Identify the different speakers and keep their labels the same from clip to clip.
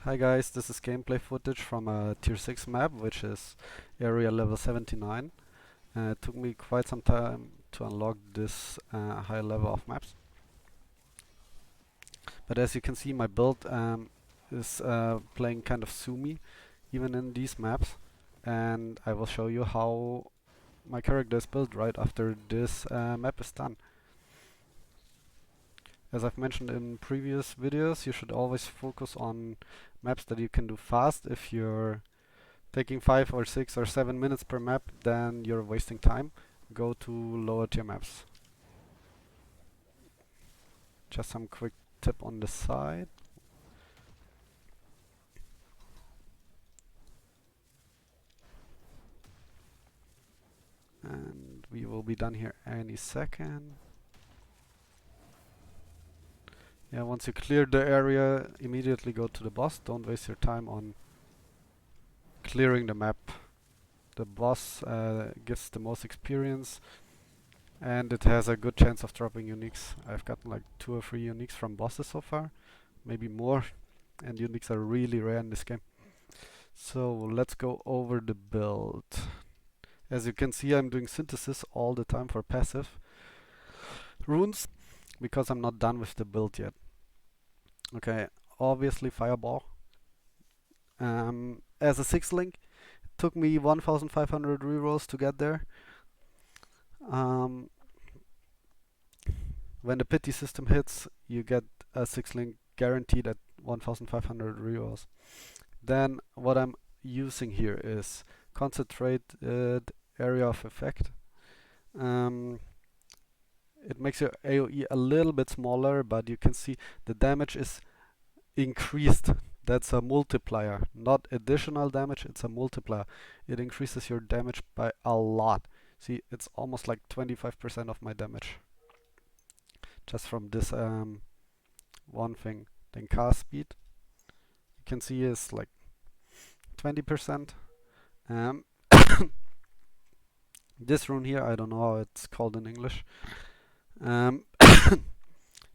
Speaker 1: Hi guys, this is gameplay footage from a tier 6 map, which is area level 79. It took me quite some time to unlock this high level of maps. But as you can see, my build is playing kind of zoomy, even in these maps. And I will show you how my character is built right after this map is done. As I've mentioned in previous videos, you should always focus on maps that you can do fast. If you're taking 5 or 6 or 7 minutes per map, then you're wasting time. Go to lower tier maps. Just some quick tip on the side. And we will be done here any second. Yeah, once you clear the area, immediately go to the boss. Don't waste your time on clearing the map. The boss gives the most experience, and it has a good chance of dropping uniques. I've gotten like 2 or 3 uniques from bosses so far, maybe more, and uniques are really rare in this game. So let's go over the build. As you can see, I'm doing synthesis all the time for passive runes, because I'm not done with the build yet. Okay, obviously fireball. As a 6 link, took me 1500 rerolls to get there. When the pity system hits, you get a 6 link guaranteed at 1500 rerolls. Then what I'm using here is concentrated area of effect. It makes your AoE a little bit smaller, but you can see the damage is increased. That's a multiplier, not additional damage, it's a multiplier. It increases your damage by a lot. See, it's almost like 25% of my damage just from this one thing. Then cast speed, you can see is like 20%. This rune here, I don't know how it's called in English,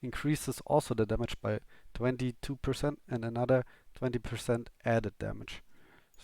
Speaker 1: increases also the damage by 22% and another 20% added damage.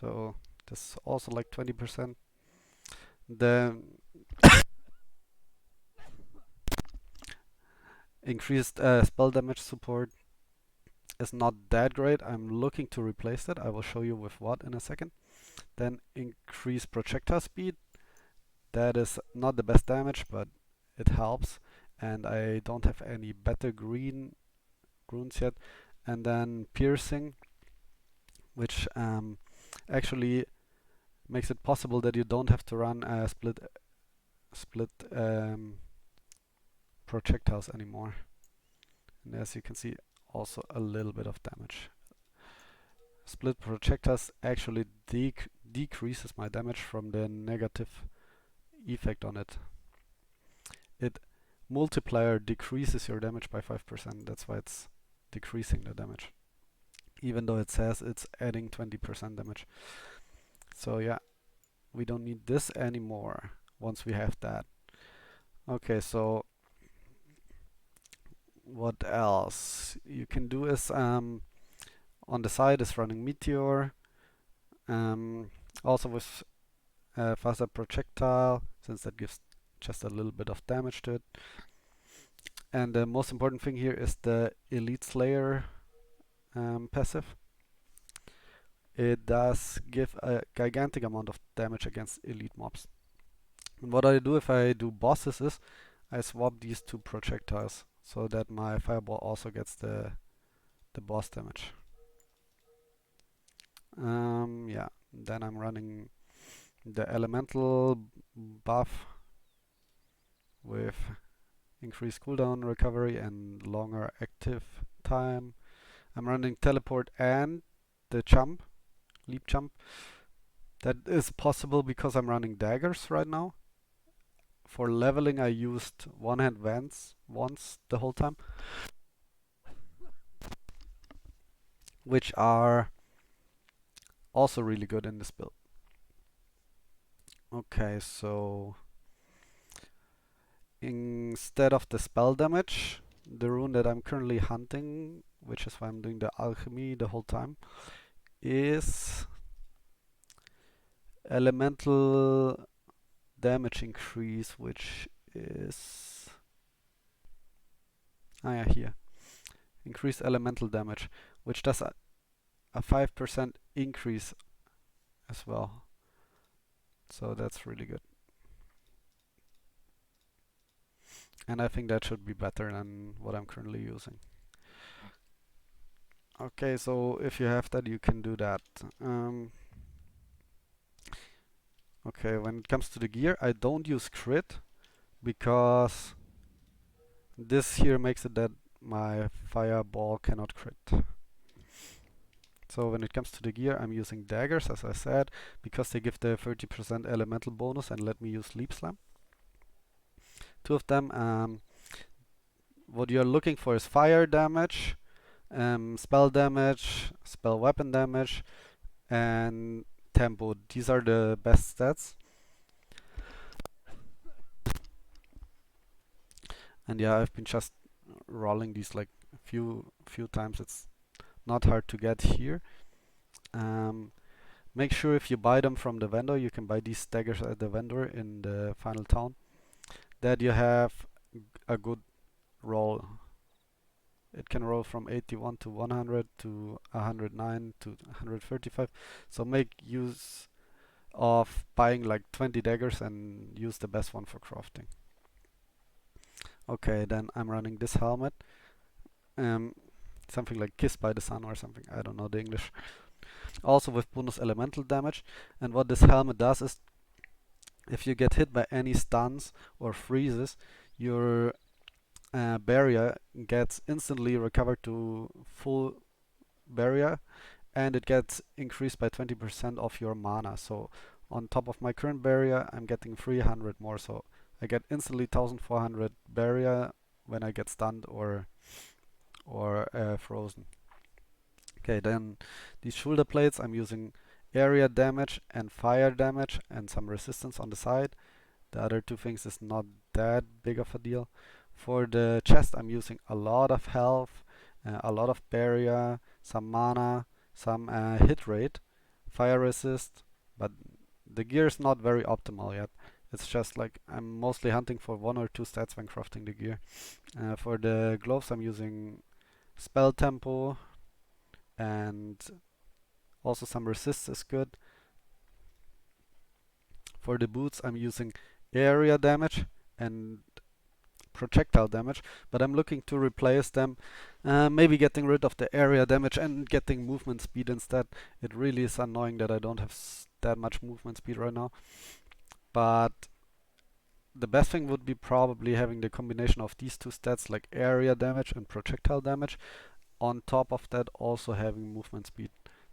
Speaker 1: So this is also like 20%. The increased spell damage support is not that great. I'm looking to replace that. I will show you with what in a second. Then increased projectile speed. That is not the best damage, but it helps. And I don't have any better green runes yet. And then piercing, which actually makes it possible that you don't have to run split projectiles anymore. And as you can see, also a little bit of damage. Split projectiles actually decreases my damage from the negative effect on it. It multiplier decreases your damage by 5%. That's why it's decreasing the damage, even though it says it's adding 20% damage. So yeah, we don't need this anymore once we have that. Okay, so what else you can do is on the side is running meteor, also with faster projectile, since that gives just a little bit of damage to it. And the most important thing here is the Elite Slayer passive. It does give a gigantic amount of damage against elite mobs. And what I do if I do bosses is I swap these 2 projectiles so that my fireball also gets the boss damage. Yeah, then I'm running the elemental buff with increased cooldown recovery and longer active time. I'm running teleport and the jump, leap jump. That is possible because I'm running daggers right now. For leveling I used one hand vents once the whole time, which are also really good in this build. Okay, so instead of the spell damage, the rune that I'm currently hunting, which is why I'm doing the alchemy the whole time, is elemental damage increase, which is here. Increase elemental damage, which does a 5% increase as well. So that's really good. And I think that should be better than what I'm currently using. Okay, so if you have that, you can do that. Okay, when it comes to the gear, I don't use crit because this here makes it that my fireball cannot crit. So when it comes to the gear, I'm using daggers, as I said, because they give the 30% elemental bonus and let me use Leap Slam. Two of them. What you're looking for is fire damage, spell damage, spell weapon damage, and tempo. These are the best stats. And yeah, I've been just rolling these like a few times. It's not hard to get here. Make sure if you buy them from the vendor, you can buy these daggers at the vendor in the final town, that you have a good roll. It can roll from 81 to 100 to 109 to 135. So make use of buying like 20 daggers and use the best one for crafting. Okay, then I'm running this helmet. Something like Kiss by the Sun or something. I don't know the English. Also with bonus elemental damage. And what this helmet does is, if you get hit by any stuns or freezes, your barrier gets instantly recovered to full barrier, and it gets increased by 20% of your mana. So on top of my current barrier, I'm getting 300 more. So I get instantly 1400 barrier when I get stunned or frozen. Okay, then these shoulder plates, I'm using area damage and fire damage and some resistance on the side. The other two things is not that big of a deal. For the chest, I'm using a lot of health, a lot of barrier, some mana, some hit rate, fire resist, but the gear is not very optimal yet. It's just like I'm mostly hunting for 1 or 2 stats when crafting the gear. For the gloves, I'm using spell tempo, and also some resist is good. For the boots, I'm using area damage and projectile damage, but I'm looking to replace them, maybe getting rid of the area damage and getting movement speed instead. It really is annoying that I don't have that much movement speed right now, but the best thing would be probably having the combination of these two stats, like area damage and projectile damage. On top of that, also having movement speed.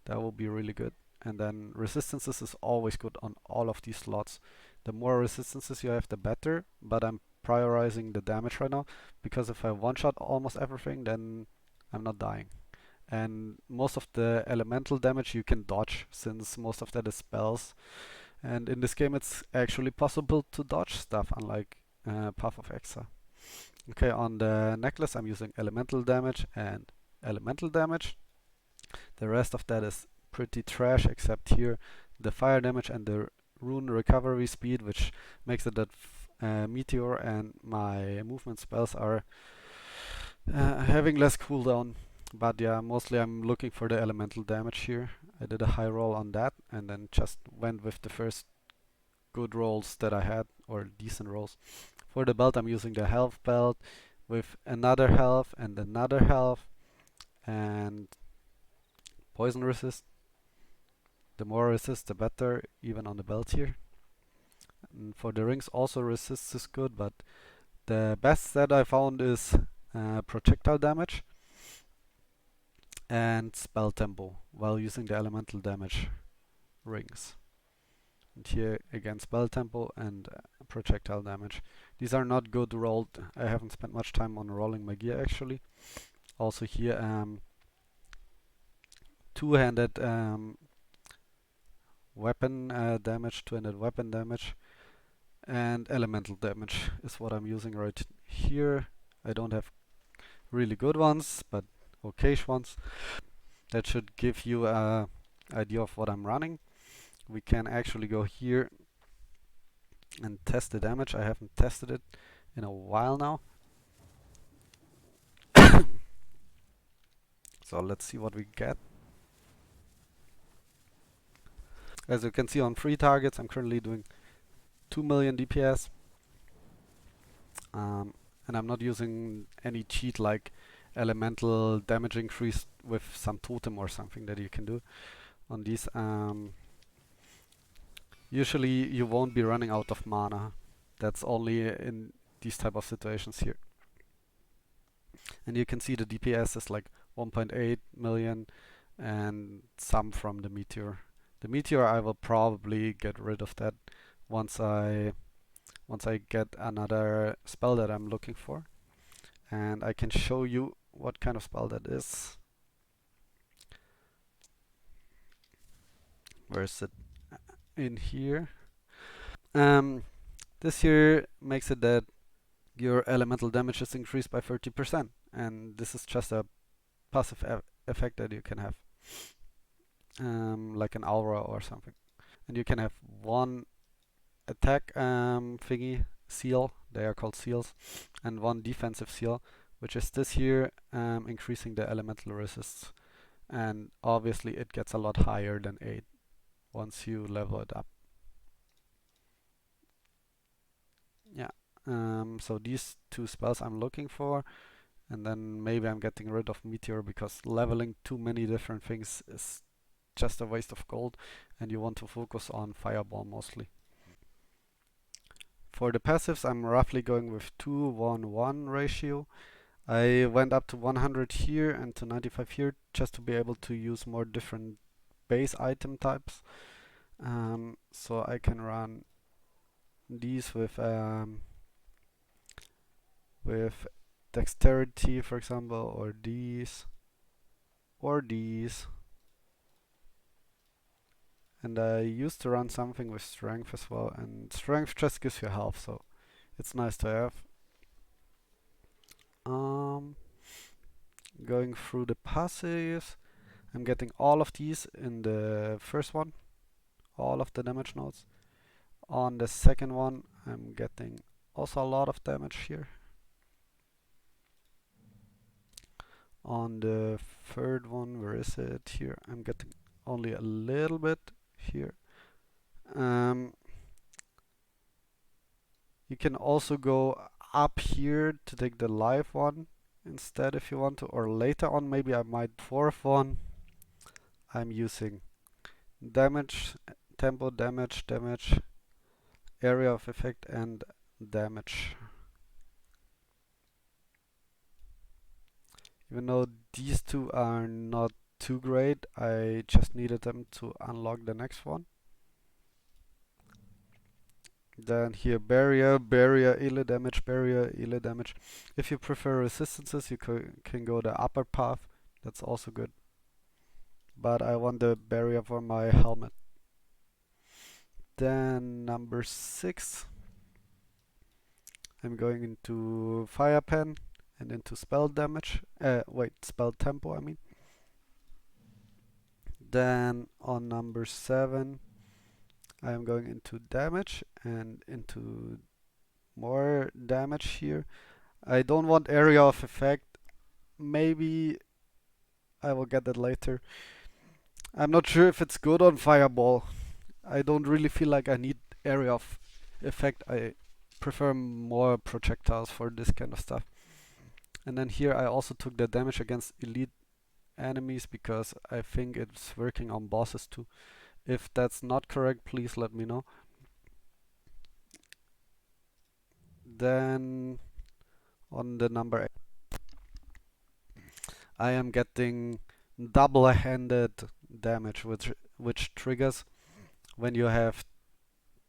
Speaker 1: That will be really good. And then resistances is always good on all of these slots. The more resistances you have, the better, but I'm prioritizing the damage right now, because if I one-shot almost everything, then I'm not dying. And most of the elemental damage you can dodge, since most of that is spells. And in this game it's actually possible to dodge stuff, unlike Path of Exile. Okay, on the necklace I'm using elemental damage and elemental damage. The rest of that is pretty trash, except here the fire damage and the rune recovery speed, which makes it that meteor and my movement spells are having less cooldown. But yeah, mostly I'm looking for the elemental damage here. I did a high roll on that and then just went with the first good rolls that I had, or decent rolls. For the belt I'm using the health belt with another health and another health and poison resist. The more resist, the better, even on the belt here. And for the rings, also resist is good, but the best that I found is projectile damage and spell tempo while using the elemental damage rings. And here again, spell tempo and projectile damage. These are not good rolled. I haven't spent much time on rolling my gear actually. Also here, two-handed weapon damage, two-handed weapon damage, and elemental damage is what I'm using right here. I don't have really good ones, but okay ones. That should give you a idea of what I'm running. We can actually go here and test the damage. I haven't tested it in a while now. So let's see what we get. As you can see on 3 targets, I'm currently doing 2 million DPS. And I'm not using any cheat like elemental damage increase with some totem or something that you can do on these. Usually you won't be running out of mana. That's only in these type of situations here. And you can see the DPS is like 1.8 million and some from the meteor. The meteor I will probably get rid of that once I get another spell that I'm looking for. And I can show you what kind of spell that is. Where is it? In here. This here makes it that your elemental damage is increased by 30%, and this is just a passive effect that you can have, like an aura or something. And you can have one attack thingy seal, they are called seals, and one defensive seal, which is this here, increasing the elemental resists. And obviously it gets a lot higher than 8 once you level it up. Yeah. So these two spells I'm looking for, and then maybe I'm getting rid of Meteor because leveling too many different things is just a waste of gold, and you want to focus on Fireball mostly. For the passives, I'm roughly going with 2-1-1 ratio. I went up to 100 here and to 95 here just to be able to use more different base item types. So I can run these with dexterity, for example, or these, and I used to run something with strength as well, and strength just gives you health, so it's nice to have. Going through the passives, I'm getting all of these in the first one, all of the damage nodes. On the second one, I'm getting also a lot of damage here. On the third one, where is it? Here, I'm getting only a little bit here. You can also go up here to take the live one instead if you want to, or later on maybe I might fourth one. I'm using damage, tempo, damage, area of effect, and damage. Even though these two are not too great, I just needed them to unlock the next one. Then here barrier, ele damage, barrier, ele damage. If you prefer resistances, you can go the upper path. That's also good. But I want the barrier for my helmet. Then number 6, I'm going into fire pen and into spell damage. Spell tempo, I mean. Then on number 7, I'm going into damage and into more damage here. I don't want area of effect. Maybe I will get that later. I'm not sure if it's good on Fireball. I don't really feel like I need area of effect. I prefer more projectiles for this kind of stuff. And then here I also took the damage against elite enemies because I think it's working on bosses too. If that's not correct, please let me know. Then on the number 8, I am getting double-handed damage, which triggers when you have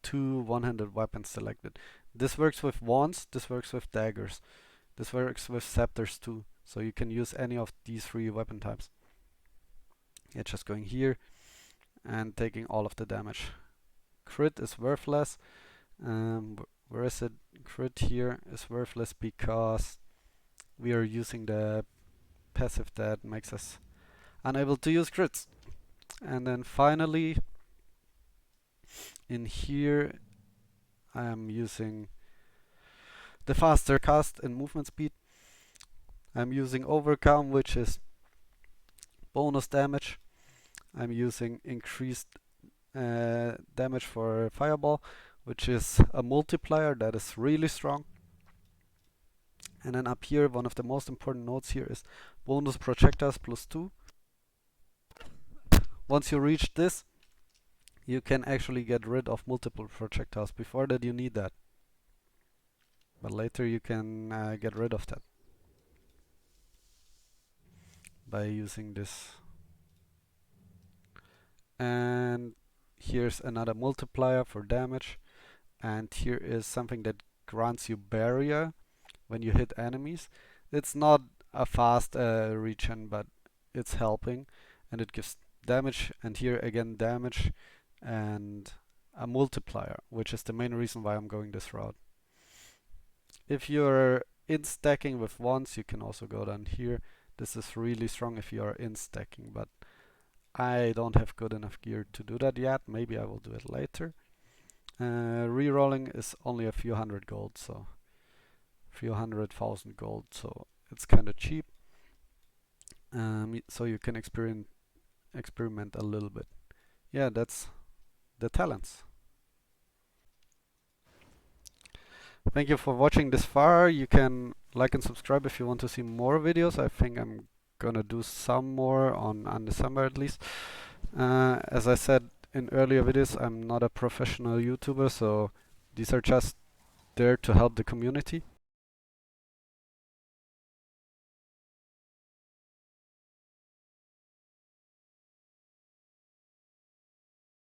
Speaker 1: 2 one-handed weapons selected. This works with wands, this works with daggers, this works with scepters too, so you can use any of these 3 weapon types. Yeah, just going here and taking all of the damage. Crit is worthless. Where is it? Crit here is worthless because we are using the passive that makes us unable to use crits. And then finally, in here, I'm using the faster cast and movement speed. I'm using overcome, which is bonus damage. I'm using increased damage for fireball, which is a multiplier that is really strong. And then up here, one of the most important notes here is bonus projectiles +2. Once you reach this, you can actually get rid of multiple projectiles. Before that, you need that. But later you can get rid of that by using this. And here's another multiplier for damage. And here is something that grants you barrier when you hit enemies. It's not a fast regen, but it's helping. And it gives damage, and here again damage, and a multiplier, which is the main reason why I'm going this route. If you're in stacking with wands, you can also go down here. This is really strong if you are in stacking, but I don't have good enough gear to do that yet. Maybe I will do it later. Rerolling is only a few hundred gold, so few 100,000 gold, so it's kind of cheap. So you can experiment a little bit. Yeah, that's the talents. Thank you for watching this far. You can like and subscribe if you want to see more videos. I think I'm gonna do some more on Undecember at least. As I said in earlier videos, I'm not a professional YouTuber, so these are just there to help the community.